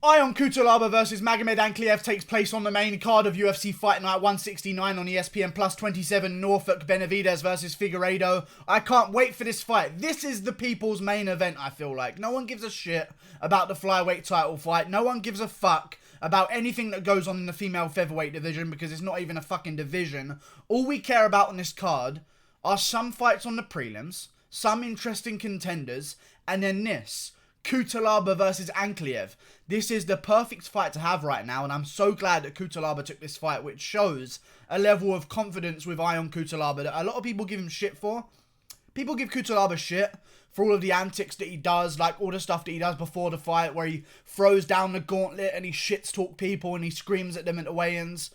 Ion Cutelaba versus Magomed Ankalaev takes place on the main card of UFC Fight Night 169 on ESPN Plus 27. Norfolk Benavidez versus Figueiredo. I can't wait for this fight. This is the people's main event, I feel like. No one gives a shit about the flyweight title fight. No one gives a fuck about anything that goes on in the female featherweight division because it's not even a fucking division. All we care about on this card are some fights on the prelims, some interesting contenders, and then this. Cutelaba versus Ankalaev. This is the perfect fight to have right now, and I'm so glad that Cutelaba took this fight, which shows a level of confidence with Ion Cutelaba that a lot of people give him shit for. People give Cutelaba shit for all of the antics that he does, like all the stuff that he does before the fight, where he throws down the gauntlet and he shits-talk people and he screams at them at the weigh-ins.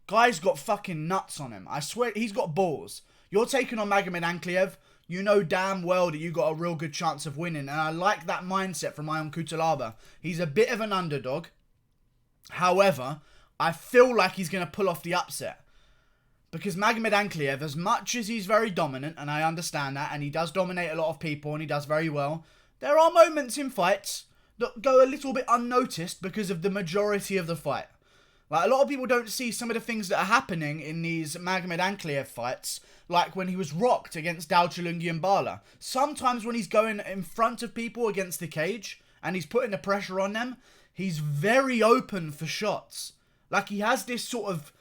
Guy's got fucking nuts on him. I swear, he's got balls. You're taking on Magomed Ankalaev. You know damn well that you got a real good chance of winning. And I like that mindset from Ion Cutelaba. He's a bit of an underdog. However, I feel like he's going to pull off the upset. Because Magomed Ankalaev, as much as he's very dominant, and I understand that, and he does dominate a lot of people, and he does very well, there are moments in fights that go a little bit unnoticed because of the majority of the fight. Like, a lot of people don't see some of the things that are happening in these Magomed Ankalaev fights, like when he was rocked against Cutelaba. Sometimes when he's going in front of people against the cage, and he's putting the pressure on them, he's very open for shots. Like, he has this sort of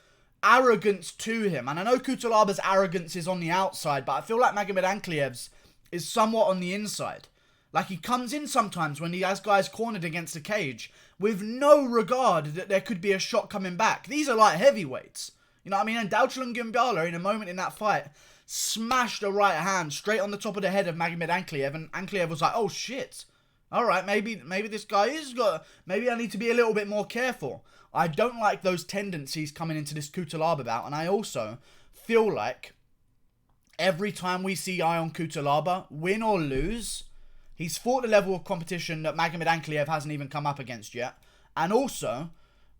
arrogance to him. And I know Cutelaba's arrogance is on the outside, but I feel like Magomed Ankalaev's is somewhat on the inside. Like, he comes in sometimes when he has guys cornered against the cage with no regard that there could be a shot coming back. These are like heavyweights. You know what I mean? And Cutelaba, in a moment in that fight, smashed a right hand straight on the top of the head of Magomed Ankalaev. And Ankalaev was like, oh shit. Alright, maybe this guy is got... Maybe I need to be a little bit more careful. I don't like those tendencies coming into this Cutelaba bout. And I also feel like every time we see Ion Cutelaba, win or lose, he's fought the level of competition that Magomed Ankalaev hasn't even come up against yet. And also,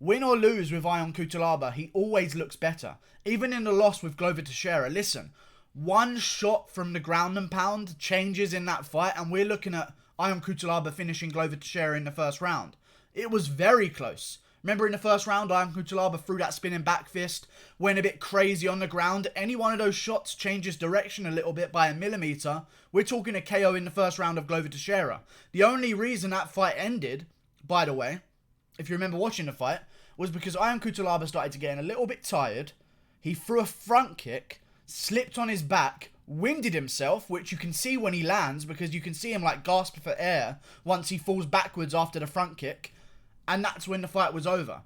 win or lose with Ion Cutelaba, he always looks better. Even in the loss with Glover Teixeira, listen, one shot from the ground and pound changes in that fight, and we're looking at Ion Cutelaba finishing Glover Teixeira in the first round. It was very close. Remember in the first round, Ion Cutelaba threw that spinning back fist, went a bit crazy on the ground. Any one of those shots changes direction a little bit by a millimeter. We're talking a KO in the first round of Glover Teixeira. The only reason that fight ended, by the way, if you remember watching the fight, was because Ion Cutelaba started to get a little bit tired. He threw a front kick, slipped on his back, winded himself, which you can see when he lands, because you can see him like gasp for air once he falls backwards after the front kick. And that's when the fight was over.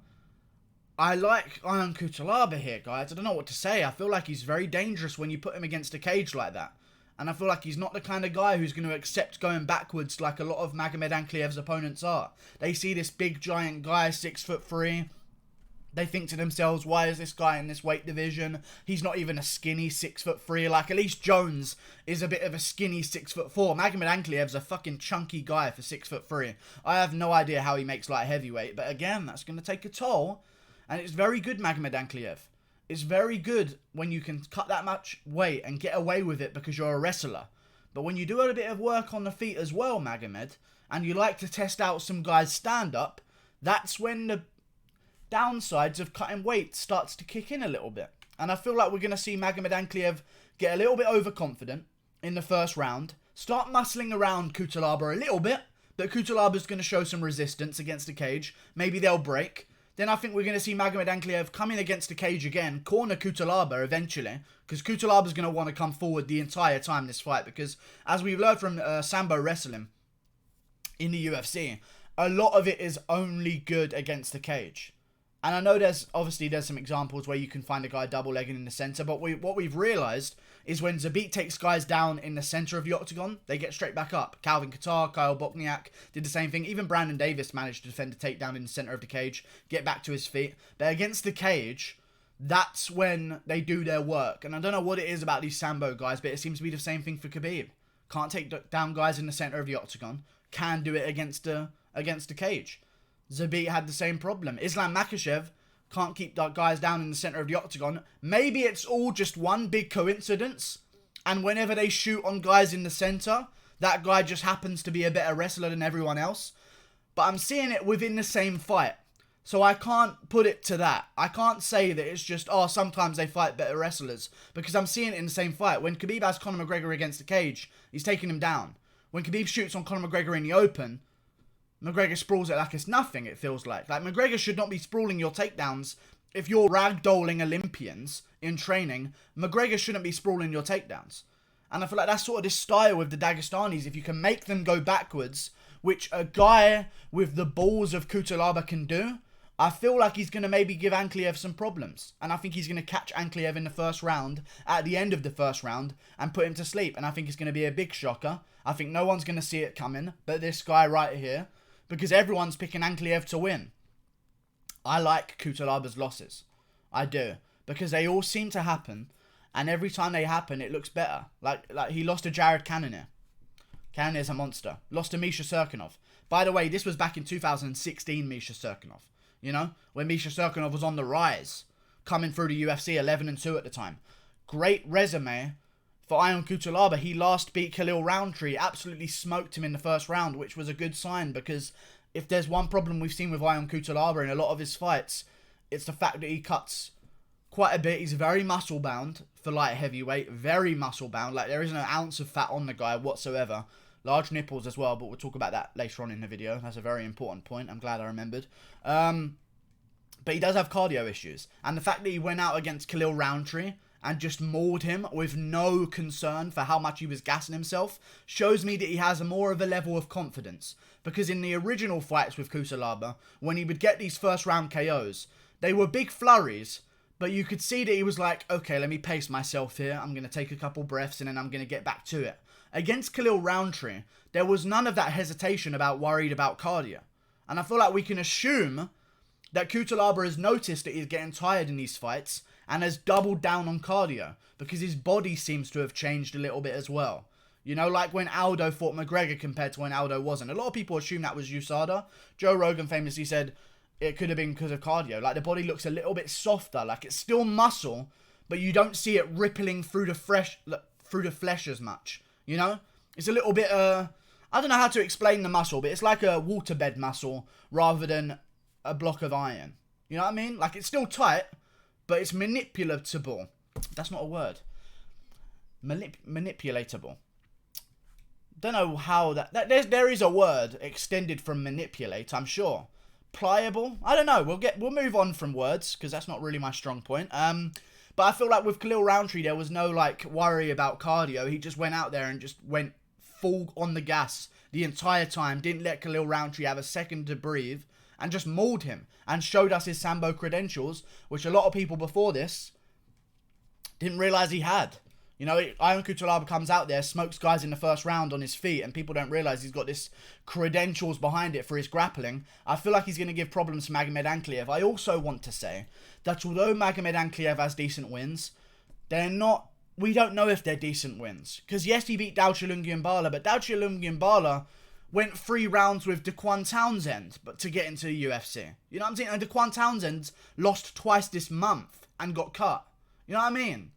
I like Ion Cutelaba here, guys. I don't know what to say. I feel like he's very dangerous when you put him against a cage like that. And I feel like he's not the kind of guy who's going to accept going backwards like a lot of Magomed Ankalaev's opponents are. They see this big giant guy, 6'3". They think to themselves, why is this guy in this weight division? He's not even a skinny 6'3". Like, at least Jones is a bit of a skinny 6'4". Magomed Ankalaev's a fucking chunky guy for 6'3". I have no idea how he makes light heavyweight. But again, that's going to take a toll. And it's very good, Magomed Ankalaev. It's very good when you can cut that much weight and get away with it because you're a wrestler. But when you do a bit of work on the feet as well, Magomed, and you like to test out some guys' stand-up, that's when the downsides of cutting weight starts to kick in a little bit. And I feel like we're going to see Magomed Ankalaev get a little bit overconfident in the first round, start muscling around Cutelaba a little bit, but Cutelaba's going to show some resistance against the cage. Maybe they'll break. Then I think we're going to see Magomed Ankalaev come in against the cage again, corner Cutelaba eventually, because Cutelaba's going to want to come forward the entire time this fight, because as we've learned from Sambo Wrestling in the UFC, a lot of it is only good against the cage. And I know there's some examples where you can find a guy double-legging in the center, but what we've realized is when Zabit takes guys down in the center of the octagon, they get straight back up. Calvin Kattar, Kyle Bochniak did the same thing. Even Brandon Davis managed to defend a takedown in the center of the cage, get back to his feet. But against the cage, that's when they do their work. And I don't know what it is about these Sambo guys, but it seems to be the same thing for Khabib. Can't take down guys in the center of the octagon. Can do it against the cage. Zabit had the same problem. Islam Makhachev can't keep guys down in the center of the octagon. Maybe it's all just one big coincidence, and whenever they shoot on guys in the center, that guy just happens to be a better wrestler than everyone else. but I'm seeing it within the same fight. So I can't put it to that. I can't say that it's just, oh, sometimes they fight better wrestlers, because I'm seeing it in the same fight. When Khabib has Conor McGregor against the cage, he's taking him down. When Khabib shoots on Conor McGregor in the open, McGregor sprawls it like it's nothing, it feels like. Like, McGregor should not be sprawling your takedowns. If you're ragdolling Olympians in training, McGregor shouldn't be sprawling your takedowns. And I feel like that's sort of this style with the Dagestanis. If you can make them go backwards, which a guy with the balls of Cutelaba can do, I feel like he's going to maybe give Ankalaev some problems. And I think he's going to catch Ankalaev in the first round, at the end of the first round, and put him to sleep. And I think it's going to be a big shocker. I think no one's going to see it coming, but this guy right here, because everyone's picking Ankalaev to win. I like Cutelaba's losses. I do. Because they all seem to happen, and every time they happen, it looks better. Like he lost to Jared Cannonier. Cannonier's a monster. Lost to Misha Serkinov. By the way, this was back in 2016, Misha Serkinov. You know, when Misha Serkinov was on the rise, coming through the UFC 11-2 at the time. Great resume for Ion Cutelaba. He last beat Khalil Roundtree, absolutely smoked him in the first round, which was a good sign, because if there's one problem we've seen with Ion Cutelaba in a lot of his fights, it's the fact that he cuts quite a bit. He's very muscle bound for light heavyweight, very muscle bound. Like, there isn't an ounce of fat on the guy whatsoever. Large nipples as well, but we'll talk about that later on in the video. That's a very important point. I'm glad I remembered. But he does have cardio issues. And the fact that he went out against Khalil Roundtree and just mauled him with no concern for how much he was gassing himself shows me that he has more of a level of confidence. Because in the original fights with Cutelaba, when he would get these first round KOs, they were big flurries, but you could see that he was like, okay, let me pace myself here. I'm going to take a couple breaths and then I'm going to get back to it. Against Khalil Roundtree, there was none of that hesitation about worried about cardio. And I feel like we can assume that Cutelaba has noticed that he's getting tired in these fights and has doubled down on cardio, because his body seems to have changed a little bit as well. You know, like when Aldo fought McGregor compared to when Aldo wasn't. A lot of people assume that was USADA. Joe Rogan famously said it could have been because of cardio. Like, the body looks a little bit softer. Like, it's still muscle, but you don't see it rippling through the flesh as much. You know? It's a little bit, I don't know how to explain the muscle, but it's like a waterbed muscle rather than a block of iron. You know what I mean? Like, it's still tight, but it's manipulatable. That's not a word. Manipulatable. Don't know how there is a word extended from manipulate, I'm sure. Pliable? I don't know. We'll move on from words, because that's not really my strong point. But I feel like with Khalil Roundtree, there was no, like, worry about cardio. He just went out there and just went full on the gas the entire time. Didn't let Khalil Roundtree have a second to breathe. And just mauled him. And showed us his Sambo credentials, which a lot of people before this didn't realise he had. You know, Ion Cutelaba comes out there, smokes guys in the first round on his feet, and people don't realise he's got this credentials behind it for his grappling. I feel like he's going to give problems to Magomed Ankalaev. I also want to say that although Magomed Ankalaev has decent wins, they're not... We don't know if they're decent wins. Because yes, he beat Daochilungi Mbala, but Daochilungi Mbala went 3 rounds with Daquan Townsend but to get into the UFC. You know what I'm saying? And Daquan Townsend lost twice this month and got cut. You know what I mean?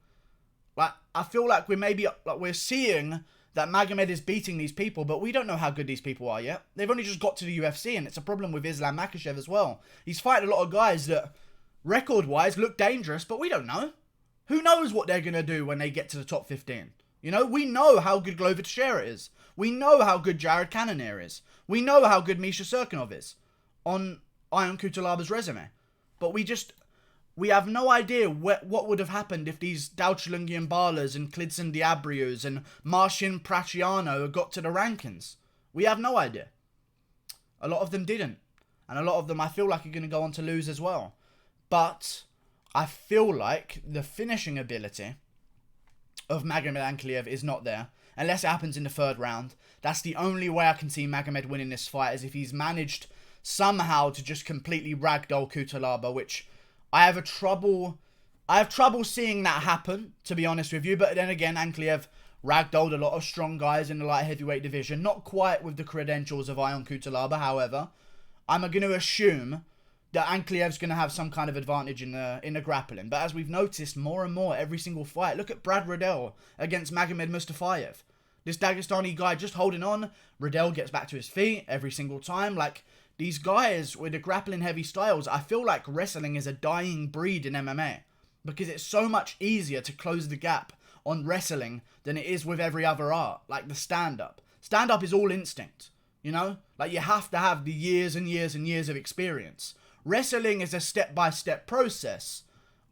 Like, I feel like we're seeing that Magomed is beating these people, but we don't know how good these people are yet. They've only just got to the UFC, and it's a problem with Islam Makhachev as well. He's fighting a lot of guys that, record-wise, look dangerous, but we don't know. Who knows what they're going to do when they get to the top 15? You know, we know how good Glover Teixeira is. We know how good Jared Cannonier is. We know how good Misha Serkinov is on Ion Cutelaba's resume. But we have no idea what would have happened if these Daochilungi Mbalas and Klidson Diabrius and Marcin Prasciano got to the rankings. We have no idea. A lot of them didn't. And a lot of them I feel like are going to go on to lose as well. But I feel like the finishing ability of Magomed Ankalaev is not there. Unless it happens in the 3rd round. That's the only way I can see Magomed winning this fight, is if he's managed somehow to just completely ragdoll Cutelaba, which I have trouble seeing that happen, to be honest with you. But then again, Ankalaev ragdolled a lot of strong guys in the light heavyweight division. Not quite with the credentials of Ion Cutelaba, however. I'm going to assume that Ankalaev's going to have some kind of advantage in the grappling. But as we've noticed more and more every single fight, look at Brad Riddell against Magomed Mustafayev. This Dagestani guy just holding on. Riddell gets back to his feet every single time. Like, these guys with the grappling heavy styles, I feel like wrestling is a dying breed in MMA. Because it's so much easier to close the gap on wrestling than it is with every other art. Like the stand-up. Stand-up is all instinct, you know? Like you have to have the years and years and years of experience. Wrestling is a step-by-step process.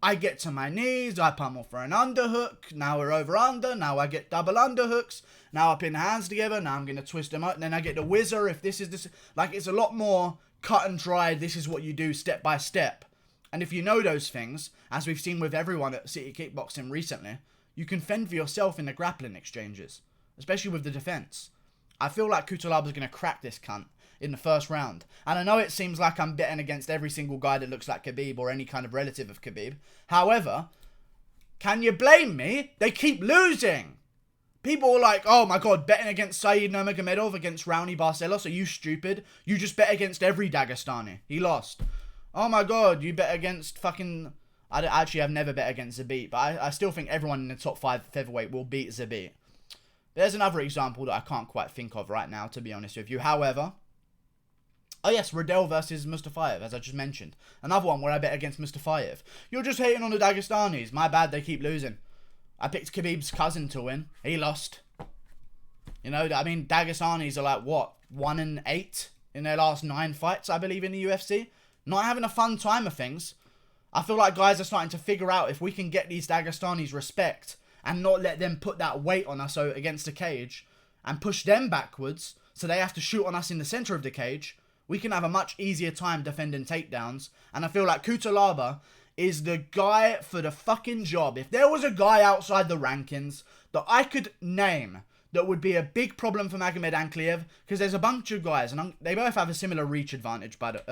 I get to my knees, I pummel for an underhook, now we're over under, now I get double underhooks, now I pin hands together, now I'm going to twist them up, and then I get the whizzer if this is this. Like, it's a lot more cut and dry, this is what you do step by step. And if you know those things, as we've seen with everyone at City Kickboxing recently, you can fend for yourself in the grappling exchanges, especially with the defense. I feel like Cutelaba's going to crack this cunt in the first round. And I know it seems like I'm betting against every single guy that looks like Khabib or any kind of relative of Khabib. However, can you blame me? They keep losing. People are like, oh my god, betting against Saeed Nurmagomedov against Raoni Barcelos, are you stupid? You just bet against every Dagestani. He lost. Oh my god, you bet against fucking... I've never bet against Zabit, but I still think everyone in the top 5 featherweight will beat Zabit. There's another example that I can't quite think of right now, to be honest with you. However... Oh yes, Riddell versus Mustafayev, as I just mentioned. Another one where I bet against Mustafayev. You're just hating on the Dagestanis. My bad, they keep losing. I picked Khabib's cousin to win. He lost. You know, I mean, Dagestanis are like, what, 1-8 in their last 9 fights, I believe, in the UFC? Not having a fun time of things. I feel like guys are starting to figure out if we can get these Dagestanis respect and not let them put that weight on us against the cage and push them backwards so they have to shoot on us in the center of the cage, we can have a much easier time defending takedowns. And I feel like Cutelaba is the guy for the fucking job. If there was a guy outside the rankings that I could name that would be a big problem for Magomed Ankalaev, because there's a bunch of guys, and they both have a similar reach advantage, but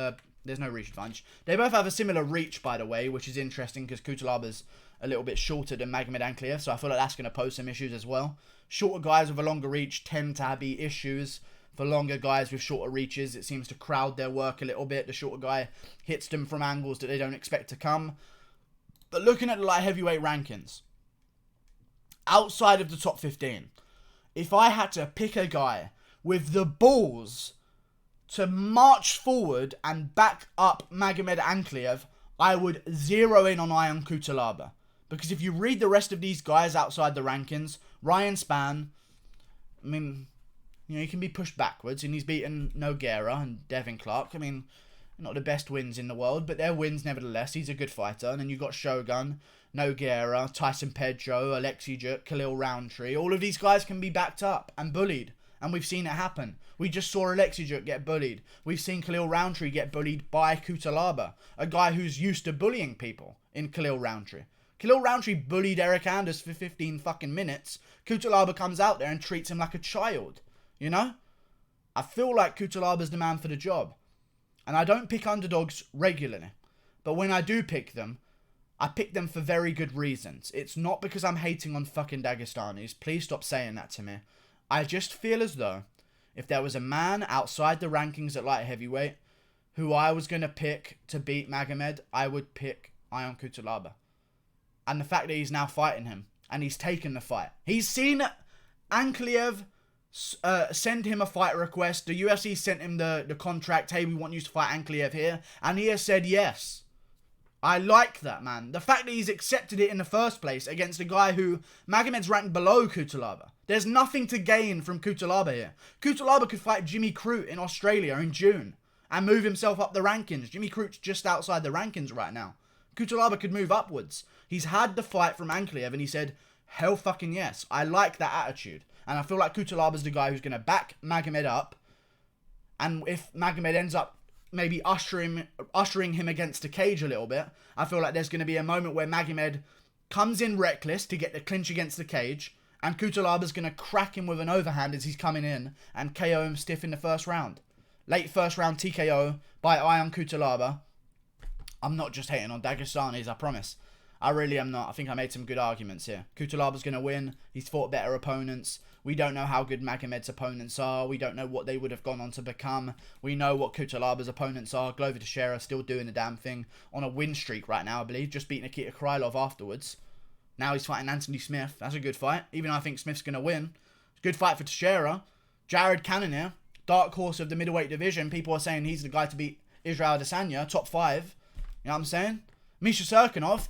there's no reach advantage. They both have a similar reach, by the way, which is interesting, because Cutelaba's a little bit shorter than Magomed Ankalaev, so I feel like that's going to pose some issues as well. Shorter guys with a longer reach tend to be issues. For longer guys with shorter reaches, it seems to crowd their work a little bit. The shorter guy hits them from angles that they don't expect to come. But looking at the light heavyweight rankings, outside of the top 15, if I had to pick a guy with the balls to march forward and back up Magomed Ankalaev, I would zero in on Ion Cutelaba. Because if you read the rest of these guys outside the rankings, Ryan Spann, I mean... You know, he can be pushed backwards, and he's beaten Nogueira and Devin Clark. I mean, not the best wins in the world, but they're wins nevertheless. He's a good fighter. And then you've got Shogun, Nogueira, Tyson Pedro, Alexi Juk, Khalil Roundtree. All of these guys can be backed up and bullied. And we've seen it happen. We just saw Alexi Juk get bullied. We've seen Khalil Roundtree get bullied by Cutelaba, a guy who's used to bullying people in Khalil Roundtree. Khalil Roundtree bullied Eric Anders for 15 fucking minutes. Cutelaba comes out there and treats him like a child. You know? I feel like Cutelaba's the man for the job. And I don't pick underdogs regularly. But when I do pick them, I pick them for very good reasons. It's not because I'm hating on fucking Dagestanis. Please stop saying that to me. I just feel as though if there was a man outside the rankings at light heavyweight who I was going to pick to beat Magomed, I would pick Ion Cutelaba. And the fact that he's now fighting him and he's taken the fight. He's seen Ankalaev send him a fight request. The UFC sent him the contract. Hey, we want you to fight Ankalaev here. And he has said yes. I like that, man. The fact that he's accepted it in the first place against a guy who Magomed's ranked below Cutelaba. There's nothing to gain from Cutelaba here. Cutelaba could fight Jimmy Crute in Australia in June and move himself up the rankings. Jimmy Crute's just outside the rankings right now. Cutelaba could move upwards. He's had the fight from Ankalaev and he said, hell fucking yes. I like that attitude. And I feel like Cutelaba's the guy who's going to back Magomed up. And if Magomed ends up maybe ushering him against the cage a little bit, I feel like there's going to be a moment where Magomed comes in reckless to get the clinch against the cage. And Cutelaba's going to crack him with an overhand as he's coming in and KO him stiff in the first round. Late first round TKO by Ion Cutelaba. I'm not just hating on Dagestanis, I promise. I really am not. I think I made some good arguments here. Cutelaba's going to win. He's fought better opponents. We don't know how good Magomed's opponents are. We don't know what they would have gone on to become. We know what Cutelaba's opponents are. Glover Teixeira still doing the damn thing. On a win streak right now, I believe. Just beating Nikita Krylov afterwards. Now he's fighting Anthony Smith. That's a good fight. Even though I think Smith's going to win. Good fight for Teixeira. Jared Cannonier dark horse of the middleweight division. People are saying he's the guy to beat Israel Adesanya, top 5. You know what I'm saying? Misha Serkinov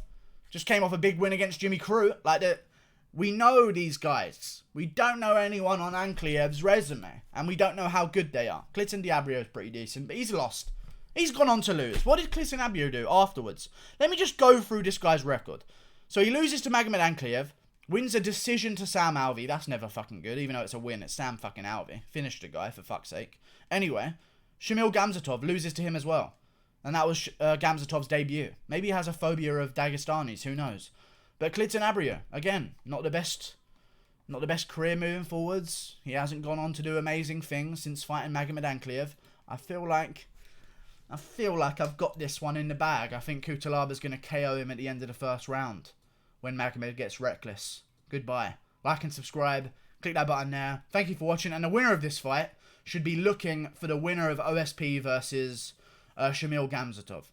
just came off a big win against Jimmy Crute. Like, we know these guys. We don't know anyone on Ankalaev's resume. And we don't know how good they are. Cliton D'Abrio is pretty decent, but he's lost. He's gone on to lose. What did Cliton D'Abrio do afterwards? Let me just go through this guy's record. So he loses to Magomed Ankalaev. Wins a decision to Sam Alvey. That's never fucking good. Even though it's a win, it's Sam fucking Alvey. Finished the guy, for fuck's sake. Anyway, Shamil Gamzatov loses to him as well. And that was Gamzatov's debut. Maybe he has a phobia of Dagestanis. Who knows? But Cliton D'Abrio, again, not the best career moving forwards. He hasn't gone on to do amazing things since fighting Magomed Ankalaev. I feel like I've got this one in the bag. I think Cutelaba's going to KO him at the end of the first round when Magomed gets reckless. Goodbye. Like and subscribe. Click that button there. Thank you for watching. And the winner of this fight should be looking for the winner of OSP versus Shamil Gamzatov.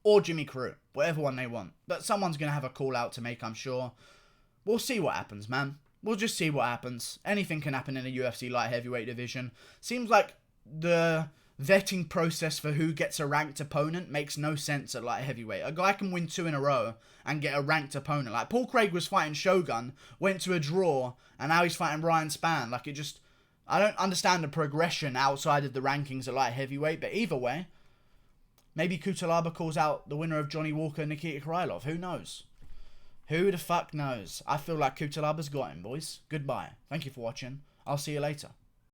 Or Jimmy Crute. Whatever one they want. But someone's going to have a call out to make, I'm sure. We'll see what happens, man. We'll just see what happens. Anything can happen in the UFC light heavyweight division. Seems like the vetting process for who gets a ranked opponent makes no sense at light heavyweight. A guy can win 2 in a row and get a ranked opponent. Like, Paul Craig was fighting Shogun, went to a draw, and now he's fighting Ryan Spann. Like, I don't understand the progression outside of the rankings at light heavyweight, but either way, maybe Cutelaba calls out the winner of Johnny Walker and Nikita Krylov. Who knows? Who the fuck knows? I feel like Cutelaba's got him, boys. Goodbye. Thank you for watching. I'll see you later.